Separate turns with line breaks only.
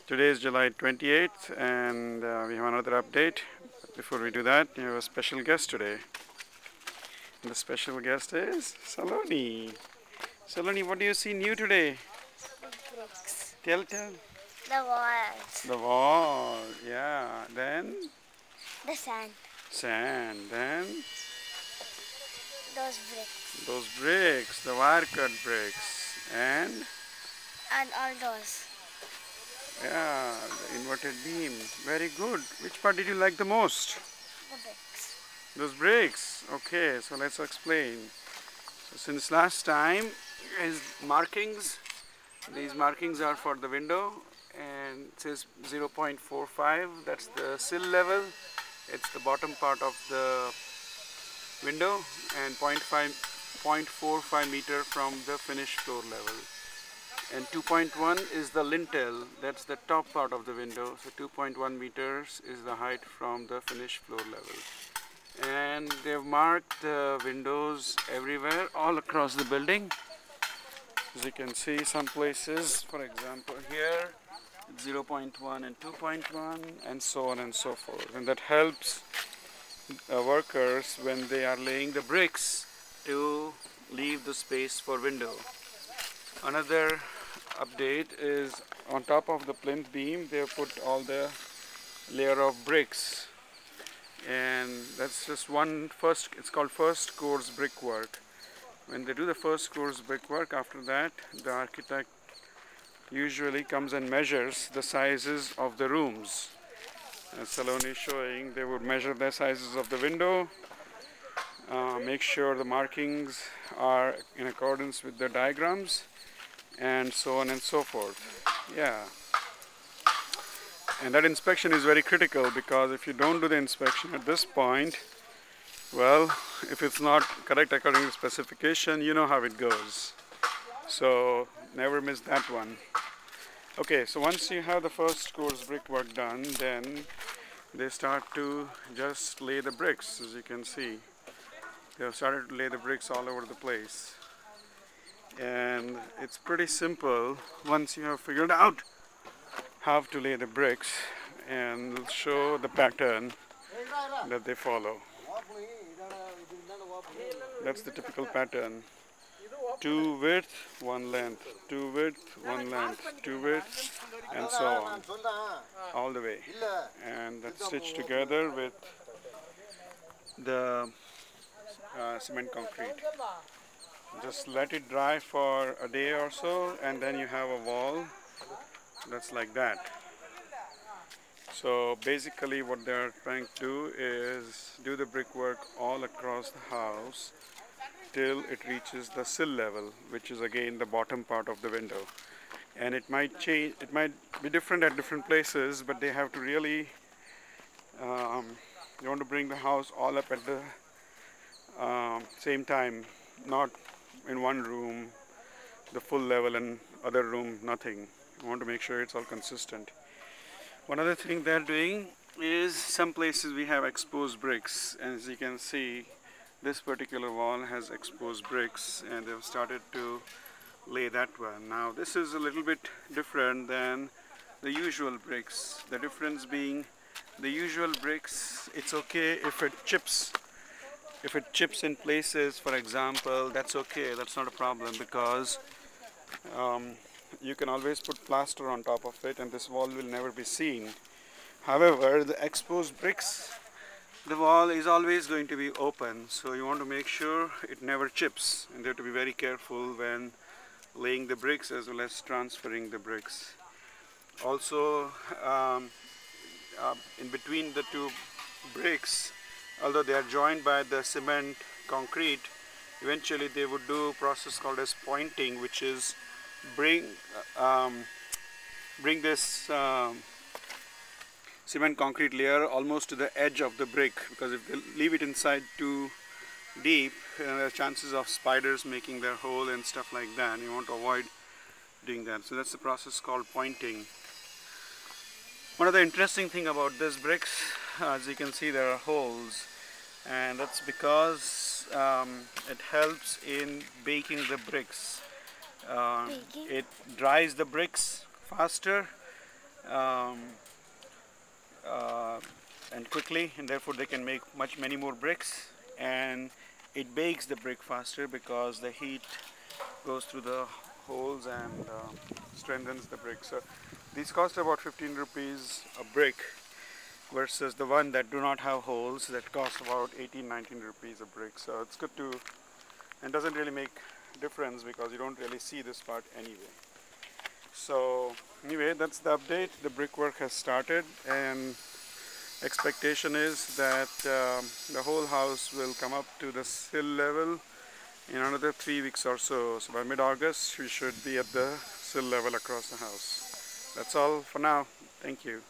Today is July 28th and we have another update. Before we do that, we have a special guest today. And the special guest is Saloni. Saloni, what do you see new today?
Bricks.
Tell.
The walls.
The wall, yeah. Then
The sand.
sand. Then
Those bricks.
those bricks, the wire cut bricks. And
And all those.
yeah, the inverted beam. Very good. Which part did you like the most?
The bricks.
Those bricks. Okay, so let's explain. So since last time, is markings. These markings are for the window, and it says 0.45. That's the sill level. It's the bottom part of the window, and 0.45 meter from the finished floor level. And 2.1 is the lintel. That's the top part of the window. So 2.1 meters is the height from the finished floor level. And they've marked the windows everywhere, all across the building. As you can see, some places, for example here, 0.1 and 2.1 and so on and so forth. And that helps workers when they are laying the bricks to leave the space for window. Another update is on top of the plinth beam they have put all the layer of bricks, and that's just it's called first course brickwork. When they do the first course brickwork, after that the architect usually comes and measures the sizes of the rooms. As Saloni is showing, they would measure the sizes of the window, make sure the markings are in accordance with the diagrams, and so on and so forth. Yeah. And that inspection is very critical, because if you don't do the inspection at this point, well, if it's not correct according to specification, you know how it goes. So never miss that one. Okay, so once you have the first course brickwork done, then they start to just lay the bricks. As you can see, they have started to lay the bricks all over the place. And it's pretty simple once you have figured out how to lay the bricks, and we'll show the pattern that they follow. That's the typical pattern. 2 width, 1 length, 2 width, 1 length, 2 width, and so on, all the way. And that's stitched together with the cement concrete. Just let it dry for a day or so, and then you have a wall that's like that. So basically what they're trying to do is do the brickwork all across the house till it reaches the sill level, which is again the bottom part of the window. And it might change, it might be different at different places, but they have to really they want to bring the house all up at the same time, not in one room the full level and other room nothing. I want to make sure it's all consistent. One other thing they're doing is, some places we have exposed bricks, and as you can see, this particular wall has exposed bricks, and they've started to lay that one. Now this is a little bit different than the usual bricks. The difference being, the usual bricks, it's okay if it chips. If it chips in places, for example, that's okay, that's not a problem, because you can always put plaster on top of it and this wall will never be seen. However, the exposed bricks, the wall is always going to be open, so you want to make sure it never chips, and you have to be very careful when laying the bricks as well as transferring the bricks. Also, in between the two bricks, although they are joined by the cement concrete, eventually they would do a process called as pointing, which is bring this cement concrete layer almost to the edge of the brick, because if they leave it inside too deep, there are chances of spiders making their hole and stuff like that, and you want to avoid doing that. So that's the process called pointing. One of the interesting thing about this bricks, as you can see, there are holes, and that's because it helps in baking the bricks. It dries the bricks faster, um, uh, and quickly, and therefore they can make many more bricks, and it bakes the brick faster because the heat goes through the holes and strengthens the brick. So these cost about 15 rupees a brick versus the one that do not have holes that cost about 18-19 rupees a brick. So it's good to, and doesn't really make difference because you don't really see this part anyway. So anyway, that's the update. The brickwork has started, and expectation is that the whole house will come up to the sill level in another 3 weeks or so. So by mid-August we should be at the sill level across the house. That's all for now. Thank you.